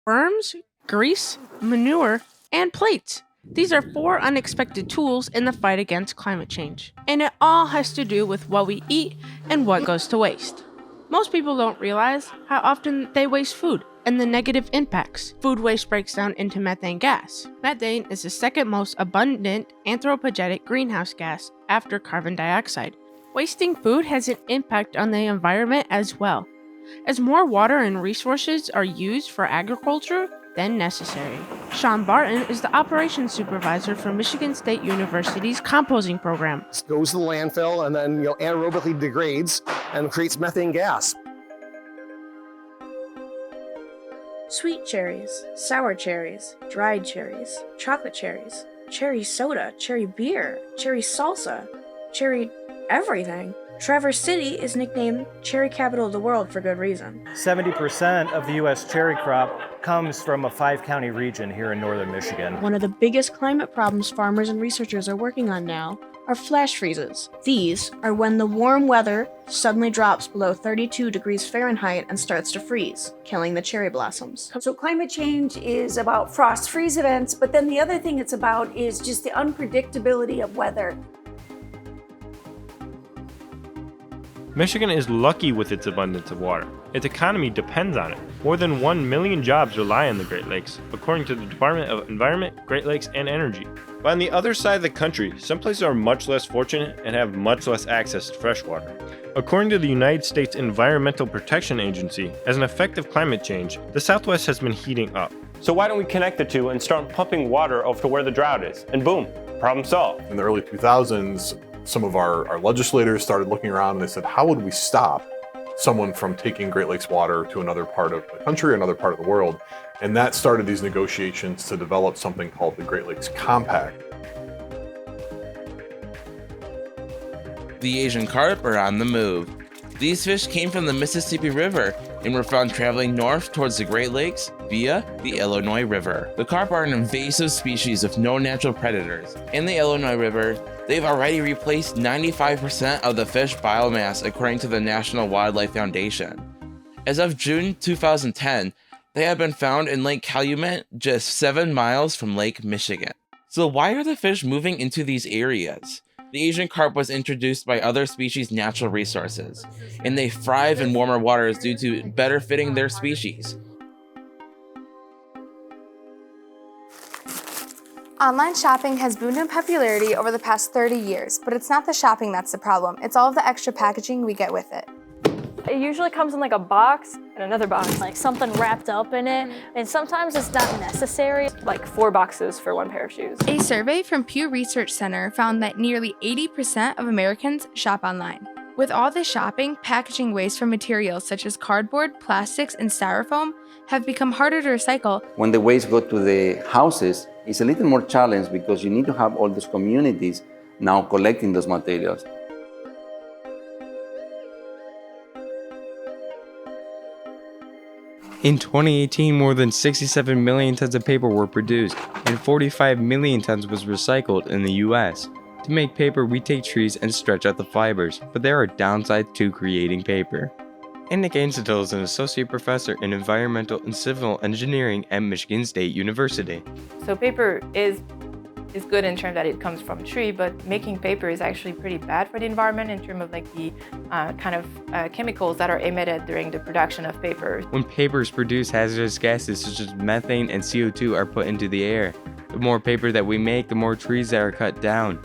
Worms, grease, manure, and plates. These are 4 unexpected tools in the fight against climate change. And it all has to do with what we eat and what goes to waste. Most people don't realize how often they waste food and the negative impacts. Food waste breaks down into methane gas. Methane is the second most abundant anthropogenic greenhouse gas after carbon dioxide. Wasting food has an impact on the environment as well, as more water and resources are used for agriculture than necessary. Sean Barton is the operations supervisor for Michigan State University's composting program. It goes to the landfill and then anaerobically degrades and creates methane gas. Sweet cherries, sour cherries, dried cherries, chocolate cherries, cherry soda, cherry beer, cherry salsa, cherry everything. Traverse City is nicknamed Cherry Capital of the World for good reason. 70% of the U.S. cherry crop comes from a 5-county region here in northern Michigan. One of the biggest climate problems farmers and researchers are working on now are flash freezes. These are when the warm weather suddenly drops below 32 degrees Fahrenheit and starts to freeze, killing the cherry blossoms. So climate change is about frost freeze events, but then the other thing it's about is just the unpredictability of weather. Michigan is lucky with its abundance of water. Its economy depends on it. More than 1 million jobs rely on the Great Lakes, according to the Department of Environment, Great Lakes, and Energy. But on the other side of the country, some places are much less fortunate and have much less access to fresh water. According to the United States Environmental Protection Agency, as an effect of climate change, the Southwest has been heating up. So why don't we connect the two and start pumping water over to where the drought is? And boom, problem solved. In the early 2000s, some of our legislators started looking around and they said, how would we stop someone from taking Great Lakes water to another part of the country, another part of the world? And that started these negotiations to develop something called the Great Lakes Compact. The Asian carp are on the move. These fish came from the Mississippi River and were found traveling north towards the Great Lakes via the Illinois River. The carp are an invasive species with no natural predators. In the Illinois River, they've already replaced 95% of the fish biomass according to the National Wildlife Foundation. As of June 2010, they have been found in Lake Calumet, just 7 miles from Lake Michigan. So why are the fish moving into these areas? The Asian carp was introduced by other species' natural resources, and they thrive in warmer waters due to better fitting their species. Online shopping has boomed in popularity over the past 30 years, but it's not the shopping that's the problem. It's all of the extra packaging we get with it. It usually comes in like a box and another box, like something wrapped up in it. And sometimes it's not necessary, like 4 boxes for 1 pair of shoes. A survey from Pew Research Center found that nearly 80% of Americans shop online. With all this shopping, packaging waste from materials such as cardboard, plastics, and styrofoam have become harder to recycle. When the waste go to the houses, it's a little more challenge because you need to have all those communities now collecting those materials. In 2018, more than 67 million tons of paper were produced, and 45 million tons was recycled in the US. To make paper, we take trees and stretch out the fibers, but there are downsides to creating paper. And Nick Ansetil is an associate professor in environmental and civil engineering at Michigan State University. So paper is good in terms that it comes from a tree, but making paper is actually pretty bad for the environment in terms of like the chemicals that are emitted during the production of paper. When paper is produced, hazardous gases such as methane and CO2 are put into the air. The more paper that we make, the more trees that are cut down.